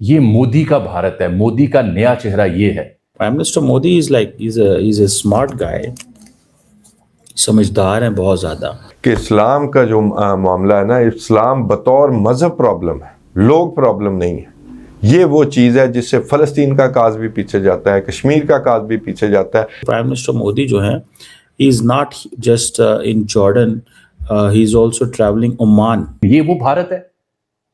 ये मोदी का भारत है, मोदी का नया चेहरा ये है। Prime minister Modi is a smart guy, समझदार है बहुत ज्यादा। कि इस्लाम का जो मामला है ना, इस्लाम बतौर मजहब प्रॉब्लम है, लोग प्रॉब्लम नहीं है। ये वो चीज़ है जिससे फ़लस्तीन का काज भी पीछे जाता है, कश्मीर का काज भी पीछे जाता है। प्राइम मिनिस्टर मोदी जो है, he is not just in Jordan, he is also travelling Oman. ये वो भारत है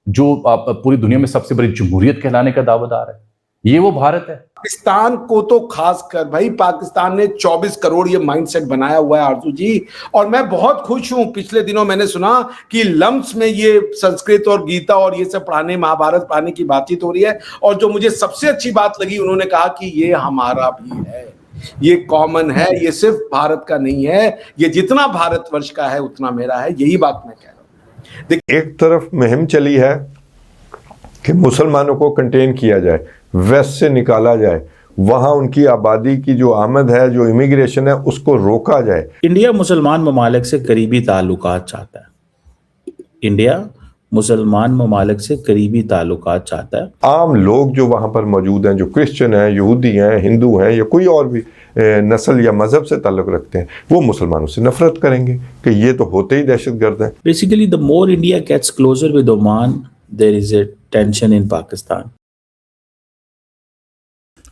जो पूरी दुनिया में सबसे बड़ी जमहूरियत कहलाने का दावेदार है। ये वो भारत है। पाकिस्तान को तो खास कर भाई, पाकिस्तान ने 24 करोड़ ये माइंडसेट बनाया हुआ है आरजू जी। और मैं बहुत खुश हूं, पिछले दिनों मैंने सुना कि लम्स में ये संस्कृत और गीता और ये सब पढ़ाने, महाभारत पढ़ाने की बातचीत हो रही है। और जो मुझे सबसे अच्छी बात लगी, उन्होंने कहा कि ये हमारा भी है, ये कॉमन है, ये सिर्फ भारत का नहीं है, ये जितना भारतवर्ष का है उतना मेरा है। यही बात मैं कह रहा हूं। एक तरफ मुहिम चली है कि मुसलमानों को कंटेन किया जाए, वेस्ट से निकाला जाए, वहां उनकी आबादी की जो आमद है, जो इमिग्रेशन है, उसको रोका जाए। इंडिया मुसलमान ममालिक से करीबी ताल्लुकात चाहता है। इंडिया मुसलमान ममालिक से करीबी ताल्लुकात चाहता है। आम लोग जो वहाँ पर मौजूद हैं, जो क्रिश्चियन हैं, यहूदी हैं, हिंदू हैं या कोई और भी नस्ल या मज़हब से ताल्लुक़ रखते हैं, वो मुसलमानों से नफरत करेंगे कि ये तो होते ही दहशतगर्द हैं। Basically the more India gets closer with Oman, there is a tension in Pakistan.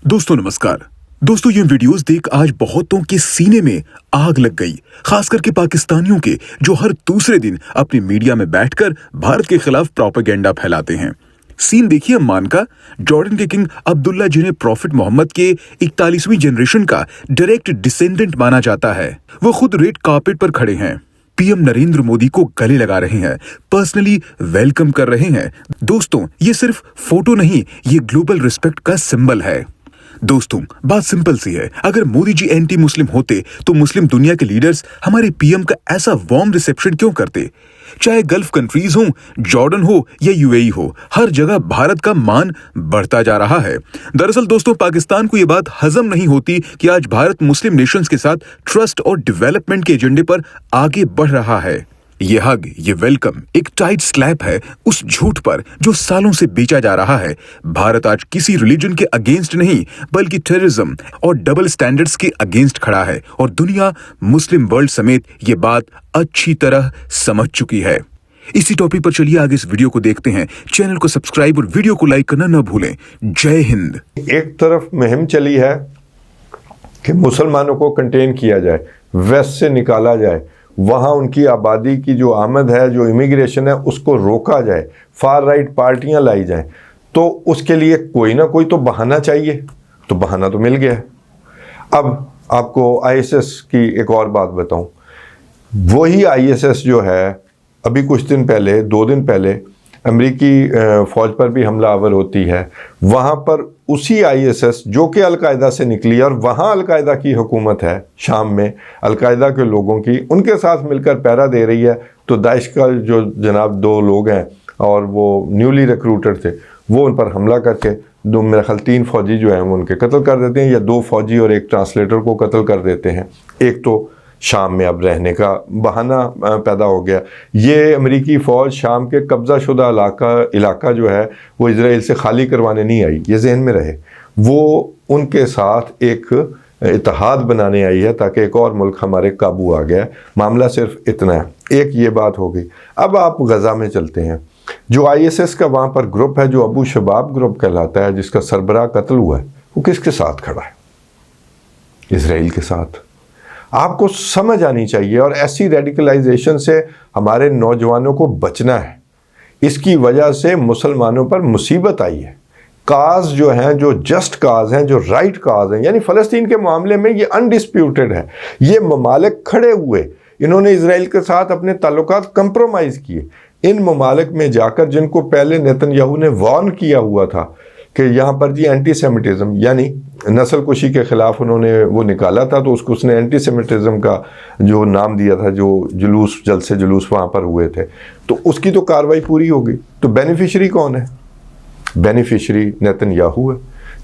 दोस्तों नमस्कार। दोस्तों ये वीडियोस देख आज बहुतों के सीने में आग लग गई, खास करके पाकिस्तानियों के, जो हर दूसरे दिन अपनी मीडिया में बैठकर भारत के खिलाफ प्रोपेगेंडा फैलाते हैं। सीन देखिए अम्मान का। जॉर्डन के किंग अब्दुल्ला, जिन्हें प्रॉफिट मोहम्मद के 41वीं जनरेशन का डायरेक्ट डिसेंडेंट माना जाता है, वो खुद रेड कार्पेट पर खड़े हैं, पीएम नरेंद्र मोदी को गले लगा रहे हैं, पर्सनली वेलकम कर रहे हैं। दोस्तों ये सिर्फ फोटो नहीं, ये ग्लोबल रिस्पेक्ट का सिंबल है। दोस्तों बात सिंपल सी है, अगर मोदी जी एंटी मुस्लिम होते तो मुस्लिम दुनिया के लीडर्स हमारे पीएम का ऐसा वार्म रिसेप्शन क्यों करते? चाहे गल्फ कंट्रीज हो, जॉर्डन हो या यूएई हो, हर जगह भारत का मान बढ़ता जा रहा है। दरअसल दोस्तों पाकिस्तान को यह बात हजम नहीं होती कि आज भारत मुस्लिम नेशंस के साथ ट्रस्ट और डेवलपमेंट के एजेंडे पर आगे बढ़ रहा है। ये हग, ये वेलकम एक टाइट स्लैप है उस झूठ पर जो सालों से बेचा जा रहा है। भारत आज किसी रिलीजन के अगेंस्ट नहीं, बल्कि टेररिज्म और डबल स्टैंडर्ड्स के अगेंस्ट खड़ा है, और दुनिया, मुस्लिम वर्ल्ड समेत ये बात अच्छी तरह समझ चुकी है। इसी टॉपिक पर चलिए आगे इस वीडियो को देखते हैं। चैनल को सब्सक्राइब और वीडियो को लाइक करना न भूलें। जय हिंद। एक तरफ मुहिम चली है कि मुसलमानों को कंटेन किया जाए, वेस्ट से निकाला जाए, वहाँ उनकी आबादी की जो आमद है, जो इमिग्रेशन है, उसको रोका जाए, फार राइट पार्टियाँ लाई जाएं, तो उसके लिए कोई ना कोई तो बहाना चाहिए। तो बहाना तो मिल गया है। अब आपको आईएसएस की एक और बात बताऊं। वही आईएसएस जो है, अभी कुछ दिन पहले, 2 दिन पहले अमेरिकी फ़ौज पर भी हमलावर होती है, वहाँ पर उसी आईएसएस जो कि अलकायदा से निकली, और वहाँ अलकायदा की हुकूमत है शाम में, अलकायदा के लोगों की, उनके साथ मिलकर पहरा दे रही है। तो दाइश का जो जनाब 2 लोग हैं और वो न्यूली रिक्रूटेड थे, वो उन पर हमला करके मेरा ख्याल 3 फौजी जो हैं वो उनके कत्ल कर देते हैं, या 2 फौजी और 1 ट्रांसलेटर को कत्ल कर देते हैं। एक तो शाम में अब रहने का बहाना पैदा हो गया। ये अमेरिकी फ़ौज शाम के कब्ज़ा शुदा इलाका जो है वो इजराइल से खाली करवाने नहीं आई, ये जहन में रहे। वो उनके साथ एक इत्तेहाद बनाने आई है ताकि एक और मुल्क हमारे काबू आ गया। मामला सिर्फ इतना है। एक ये बात हो गई। अब आप गज़ा में चलते हैं। जो आईएसएस का वहाँ पर ग्रुप है, जो अबू शबाब ग्रुप कहलाता है, जिसका सरबराह कत्ल हुआ है, वो किसके साथ खड़ा है? इजराइल के साथ। आपको समझ आनी चाहिए, और ऐसी रेडिकलाइजेशन से हमारे नौजवानों को बचना है। इसकी वजह से मुसलमानों पर मुसीबत आई है। काज जो हैं, जो जस्ट काज हैं, जो राइट काज हैं, यानी फ़लस्तीन के मामले में ये अनडिस्प्यूटेड है। ये ममालिक खड़े हुए, इन्होंने इजराइल के साथ अपने ताल्लुकात कंप्रोमाइज़ किए। इन ममालिक में जाकर, जिनको पहले नेतन्याहू ने वार्न किया हुआ था कि यहाँ पर जी एंटीसेमिटिज़म यानी नस्ल कुशी के ख़िलाफ़ उन्होंने वो निकाला था, तो उसको उसने एंटीसेमिटिज़म का जो नाम दिया था, जो जुलूस, जलसे जुलूस वहाँ पर हुए थे, तो उसकी तो कार्रवाई पूरी हो गई। तो बेनिफिशरी कौन है? बेनिफिशरी नेतन्याहू है,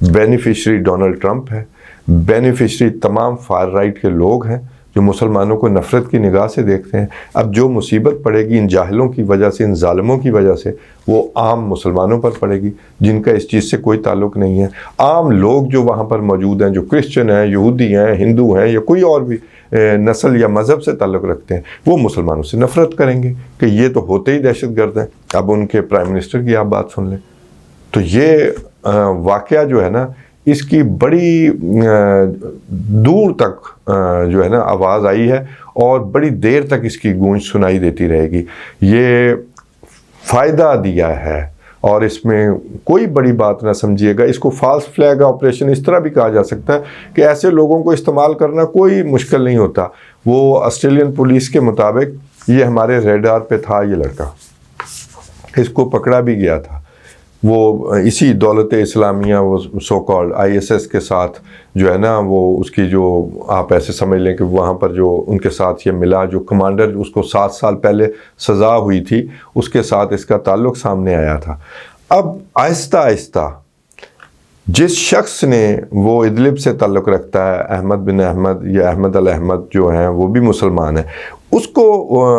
बेनिफिशरी डोनाल्ड ट्रंप है, बेनिफिशरी तमाम फार राइट के लोग हैं जो मुसलमानों को नफ़रत की निगाह से देखते हैं। अब जो मुसीबत पड़ेगी इन जाहिलों की वजह से, इन जालिमों की वजह से, वो आम मुसलमानों पर पड़ेगी जिनका इस चीज़ से कोई ताल्लुक़ नहीं है। आम लोग जो वहाँ पर मौजूद हैं, जो क्रिश्चियन हैं, यहूदी हैं, हिंदू हैं या कोई और भी नस्ल या मज़हब से ताल्लुक़ रखते हैं, वो मुसलमानों से नफ़रत करेंगे कि ये तो होते ही दहशतगर्द हैं। अब उनके प्राइम मिनिस्टर की आप बात सुन लें, तो ये वाक़या जो है ना, इसकी बड़ी दूर तक जो है ना आवाज़ आई है और बड़ी देर तक इसकी गूंज सुनाई देती रहेगी। ये फ़ायदा दिया है और इसमें कोई बड़ी बात ना समझिएगा। इसको फॉल्स फ्लैग ऑपरेशन इस तरह भी कहा जा सकता है कि ऐसे लोगों को इस्तेमाल करना कोई मुश्किल नहीं होता। वो ऑस्ट्रेलियन पुलिस के मुताबिक ये हमारे रेडार पे था, ये लड़का, इसको पकड़ा भी गया था। वो इसी दौलत इस्लामिया, वो सो कॉल्ड ISS के साथ जो है ना, वो उसकी जो आप ऐसे समझ लें कि वहाँ पर जो उनके साथ ये मिला, जो कमांडर उसको 7 साल पहले सज़ा हुई थी, उसके साथ इसका ताल्लुक़ सामने आया था। अब आहिस्ता आहिस्ता जिस शख्स ने, वो इदलिब से ताल्लुक़ रखता है, अहमद बिन अहमद या अहमद अल अहमद जो हैं, वो भी मुसलमान है, उसको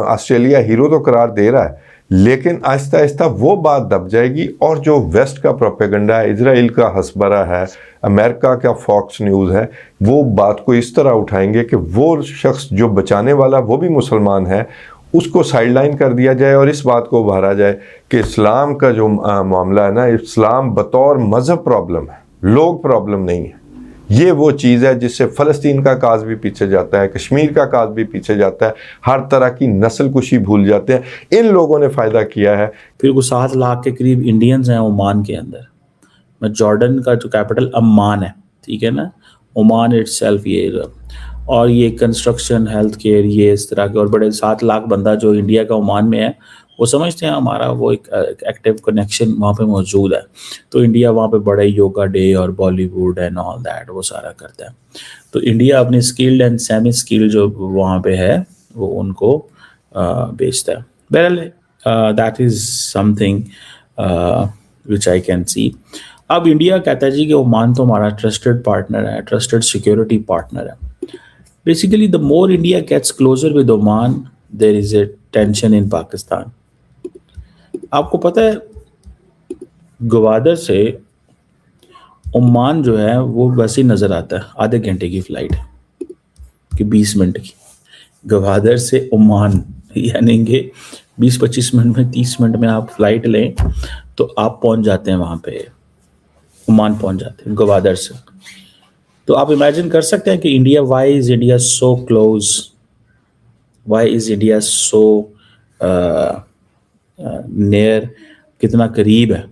ऑस्ट्रेलिया हीरो तो करार दे रहा है, लेकिन आहिस्ता आहिस्ता वो बात दब जाएगी और जो वेस्ट का प्रोपेगेंडा है, इजराइल का हसबरा है, अमेरिका का फॉक्स न्यूज़ है, वो बात को इस तरह उठाएंगे कि वो शख्स जो बचाने वाला वो भी मुसलमान है, उसको साइडलाइन कर दिया जाए और इस बात को उभारा जाए कि इस्लाम का जो मामला है ना, इस्लाम बतौर मज़हब प्रॉब्लम है, लोग प्रॉब्लम नहीं है। ये वो चीज़ है जिससे फ़लस्तीन का काज भी पीछे जाता है, कश्मीर का काज भी पीछे जाता है, हर तरह की नस्ल कुशी भूल जाते हैं। इन लोगों ने फ़ायदा किया है। फिर कुछ 7 लाख के करीब इंडियंस हैं ओमान के अंदर। मैं जॉर्डन का जो कैपिटल अम्मान है, ठीक है ना, ओमान इटसेल्फ, ये और ये कंस्ट्रक्शन, हेल्थ केयर, ये इस तरह के और बड़े 7 लाख बंदा जो इंडिया का ओमान में है, वो समझते हैं हमारा वो एक एक्टिव कनेक्शन वहाँ पे मौजूद है। तो इंडिया वहाँ पे बड़े योगा डे और बॉलीवुड एंड ऑल दैट वो सारा करता है। तो इंडिया अपनी स्किल्ड एंड सेमी स्किल्ड जो वहाँ पे है वो उनको बेचता है। बहरहाल that is something which I can see. अब इंडिया कहता है जी कि ओमान तो हमारा ट्रस्टेड पार्टनर है, ट्रस्टेड सिक्योरिटी पार्टनर है। Basically the more India gets closer with Oman, there is a tension in Pakistan. आपको पता है गवादर से ओमान जो है वो वैसे ही नज़र आता है, आधे घंटे की फ़्लाइट कि 20 मिनट की। गवादर से ओमान यानी कि 20-25 मिनट में, 30 मिनट में आप फ्लाइट लें तो आप पहुंच जाते हैं वहाँ पे, ओमान पहुंच जाते हैं गवादर से। तो आप इमेजिन कर सकते हैं कि India, why is India so close, why is India so near, कितना करीब है।